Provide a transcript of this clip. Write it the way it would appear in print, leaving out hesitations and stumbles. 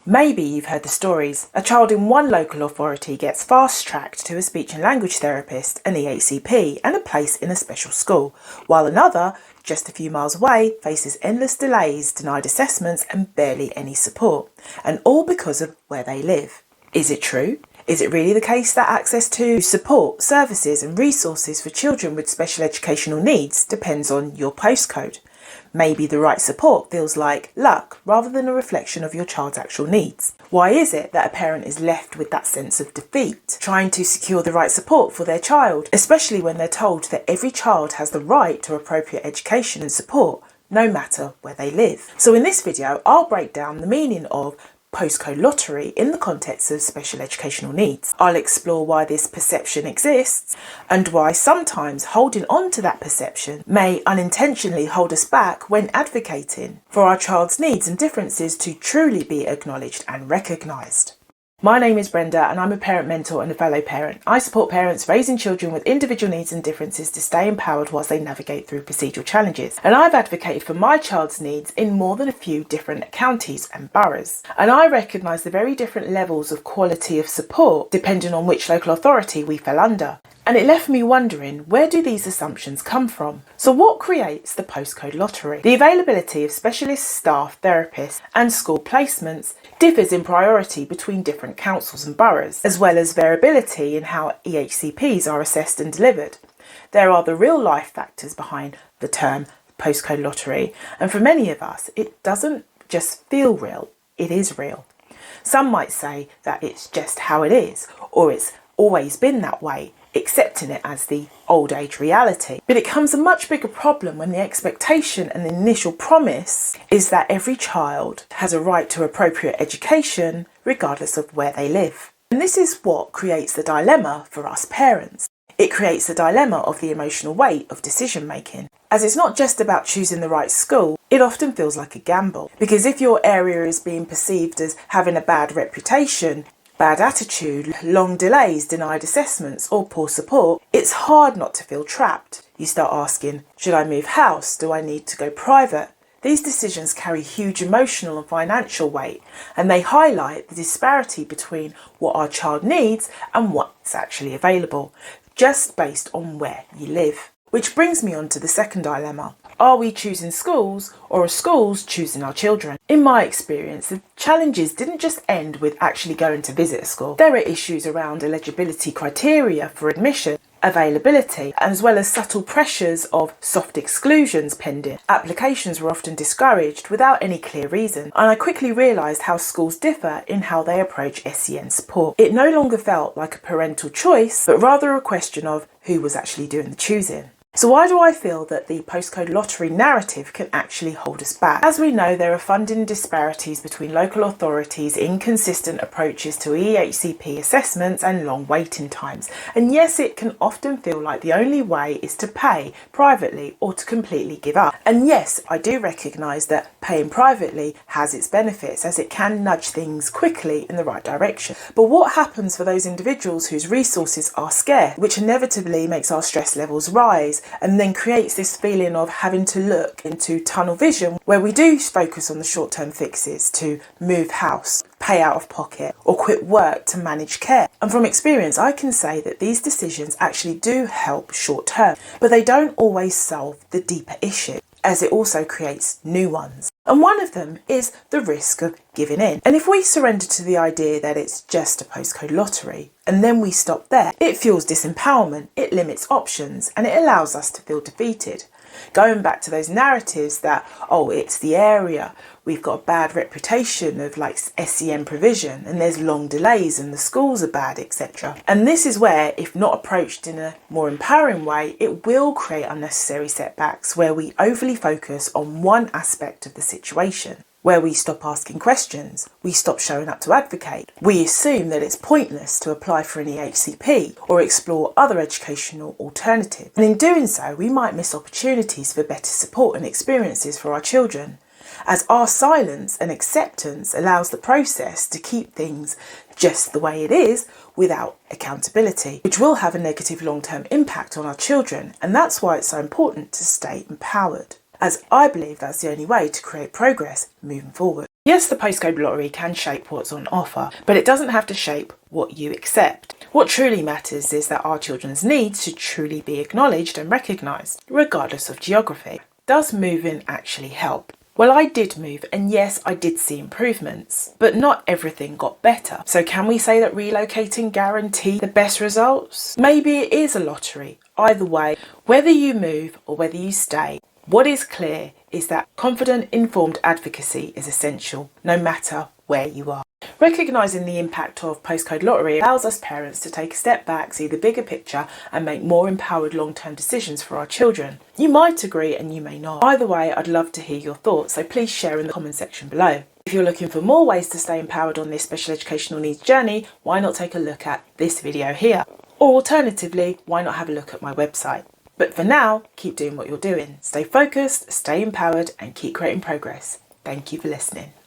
Maybe you've heard the stories. A child in one local authority gets fast-tracked to a speech and language therapist, an EHCP, and a place in a special school, while another, just a few miles away, faces endless delays, denied assessments, and barely any support, and all because of where they live. Is it true? Is it really the case that access to support, services and resources for children with special educational needs depends on your postcode? Maybe the right support feels like luck rather than a reflection of your child's actual needs. Why is it that a parent is left with that sense of defeat, trying to secure the right support for their child, especially when they're told that every child has the right to appropriate education and support, no matter where they live? So in this video, I'll break down the meaning of postcode lottery in the context of special educational needs. I'll explore why this perception exists and why sometimes holding on to that perception may unintentionally hold us back when advocating for our child's needs and differences to truly be acknowledged and recognised. My name is Brenda and I'm a parent mentor and a fellow parent. I support parents raising children with individual needs and differences to stay empowered whilst they navigate through procedural challenges. And I've advocated for my child's needs in more than a few different counties and boroughs. And I recognise the very different levels of quality of support depending on which local authority we fell under. And it left me wondering, where do these assumptions come from? So what creates the postcode lottery? The availability of specialist staff, therapists and school placements differs in priority between different councils and boroughs, as well as variability in how EHCPs are assessed and delivered. There are the real life factors behind the term postcode lottery, and for many of us it doesn't just feel real, it is real. Some might say that it's just how it is, or it's always been that way, accepting it as the old age reality. But it becomes a much bigger problem when the expectation and the initial promise is that every child has a right to appropriate education regardless of where they live. And this is what creates the dilemma for us parents. It creates the dilemma of the emotional weight of decision making. As it's not just about choosing the right school, it often feels like a gamble. Because if your area is being perceived as having a bad reputation, bad attitude, long delays, denied assessments or poor support, it's hard not to feel trapped. You start asking, should I move house? Do I need to go private? These decisions carry huge emotional and financial weight, and they highlight the disparity between what our child needs and what's actually available, just based on where you live. Which brings me on to the second dilemma. Are we choosing schools or are schools choosing our children? In my experience, the challenges didn't just end with actually going to visit a school. There are issues around eligibility criteria for admission, availability, as well as subtle pressures of soft exclusions pending. Applications were often discouraged without any clear reason, and I quickly realised how schools differ in how they approach SEN support. It no longer felt like a parental choice, but rather a question of who was actually doing the choosing. So why do I feel that the postcode lottery narrative can actually hold us back? As we know, there are funding disparities between local authorities, inconsistent approaches to EHCP assessments and long waiting times. And yes, it can often feel like the only way is to pay privately or to completely give up. And yes, I do recognise that paying privately has its benefits as it can nudge things quickly in the right direction. But what happens for those individuals whose resources are scarce, which inevitably makes our stress levels rise, and then creates this feeling of having to look into tunnel vision where we do focus on the short-term fixes to move house, pay out of pocket or quit work to manage care. And from experience, I can say that these decisions actually do help short-term, but they don't always solve the deeper issue, as it also creates new ones. And one of them is the risk of giving in. And if we surrender to the idea that it's just a postcode lottery, and then we stop there, it fuels disempowerment, it limits options, and it allows us to feel defeated. Going back to those narratives that, oh, it's the area, we've got a bad reputation of like SEN provision, and there's long delays and the schools are bad, etc. And this is where, if not approached in a more empowering way, it will create unnecessary setbacks where we overly focus on one aspect of the situation. Where we stop asking questions, we stop showing up to advocate. We assume that it's pointless to apply for an EHCP or explore other educational alternatives. And in doing so, we might miss opportunities for better support and experiences for our children, as our silence and acceptance allows the process to keep things just the way it is without accountability, which will have a negative long-term impact on our children. And that's why it's so important to stay empowered, as I believe that's the only way to create progress moving forward. Yes, the postcode lottery can shape what's on offer, but it doesn't have to shape what you accept. What truly matters is that our children's needs should truly be acknowledged and recognised, regardless of geography. Does moving actually help? Well, I did move, and yes, I did see improvements, but not everything got better. So can we say that relocating guaranteed the best results? Maybe it is a lottery. Either way, whether you move or whether you stay, what is clear is that confident, informed advocacy is essential, no matter where you are. Recognising the impact of postcode lottery allows us parents to take a step back, see the bigger picture and make more empowered long-term decisions for our children. You might agree and you may not. Either way, I'd love to hear your thoughts, so please share in the comment section below. If you're looking for more ways to stay empowered on this special educational needs journey, why not take a look at this video here? Or alternatively, why not have a look at my website? But for now, keep doing what you're doing. Stay focused, stay empowered and keep creating progress. Thank you for listening.